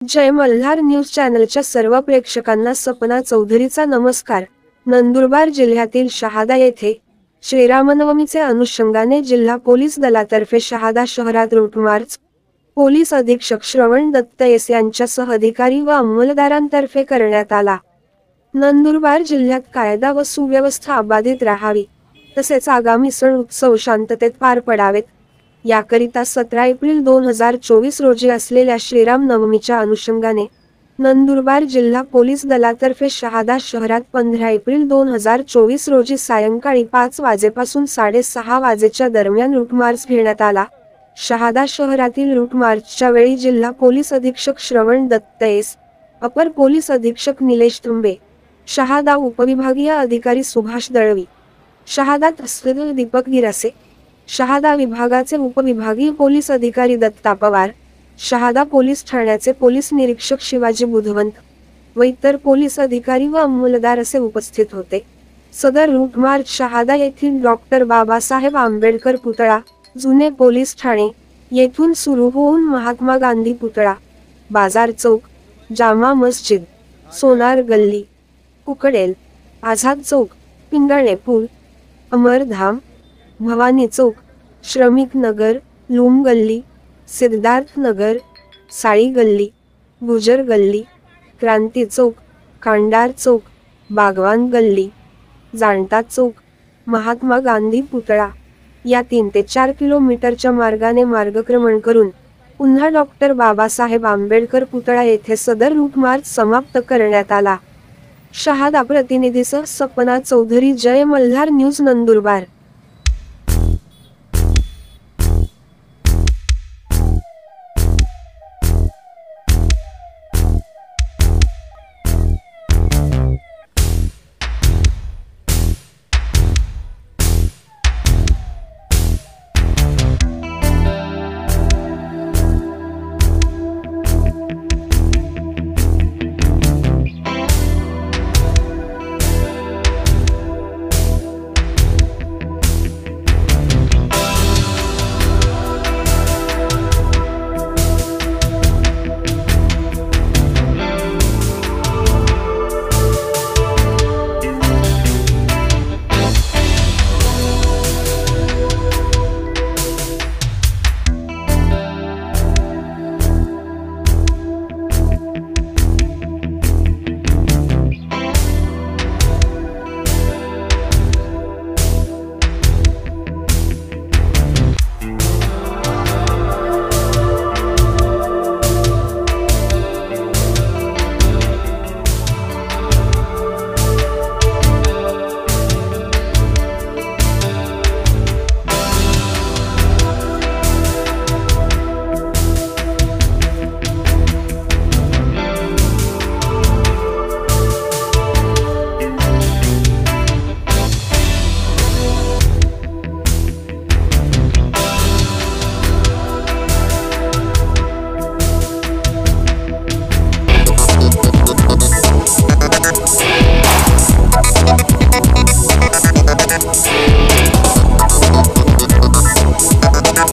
जय Malhar news चॅनलच्या सर्व प्रेक्षकांना सपना चौधरीचा नमस्कार। नंदुरबार जिल्ह्यातील शहादा येथे श्रीरामनवमीचे अनुषंगाने जिल्हा पोलीस दलातर्फे शहादा शहरात रूट मार्च पोलीस अधीक्षक श्रवण दत्त एस यांच्यासह अधिकारी व अंमलदारांतर्फे करण्यात आला। नंदुरबार जिल्ह्यात कायदा व सुव्यवस्था अबाधित राहावी तसेच आगामी सण उत्सव शांततेत पार पडावेत याकरिता 17 एप्रिल 2024 रोजी असलेल्या श्रीराम नवमीच्या अनुषंगाने नंदुरबार जिल्हा पोलीस दलातर्फे शहादा शहरात 15 एप्रिल 2024 रोजी सायंकाळी 5 वाजेपासून 6:30 वाजेच्या दरम्यान रूट मार्च घेण्यात आला। शहादा शहरातील रूट मार्चच्या वेळी जिल्हा पोलीस अधीक्षक श्रवण दत्त एस, अपर पोलीस अधीक्षक निलेश तुंबे, शहादा उपविभागीय अधिकारी सुभाष दळवी, शहादा तहसीलदार दीपक गिरासे, शहादा विभागाचे उपविभागीय पोलीस अधिकारी दत्ता पवार, शहादा पोलीस ठाण्याचे पोलीस निरीक्षक शिवाजी बुधवंत व इतर पोलीस अधिकारी व अंमलदार असे उपस्थित होते। सदर रूट मार्च शहादा येथील डॉक्टर बाबासाहेब आंबेडकर पुतळा, जुने पोलीस ठाणे येथून सुरू होऊन महात्मा गांधी पुतळा, बाजार चौक, जामा मस्जिद, सोनार गल्ली, कुकडेल, आझाद चौक, पिंगळणे पूल, अमरधाम, भवानी चौक, श्रमिक नगर, लूम गल्ली, सिद्धार्थ नगर, साळी गल्ली, गुजर गल्ली, क्रांती चौक, कांडार चौक, बागवान गल्ली, जाणता चौक, महात्मा गांधी पुतळा या 3 ते 4 किलोमीटरच्या मार्गाने मार्गक्रमण करून पुन्हा डॉक्टर बाबासाहेब आंबेडकर पुतळा येथे सदर रूट मार्च समाप्त करण्यात आला। शहादा प्रतिनिधीसह सपना चौधरी, जय मल्हार न्यूज, नंदुरबार।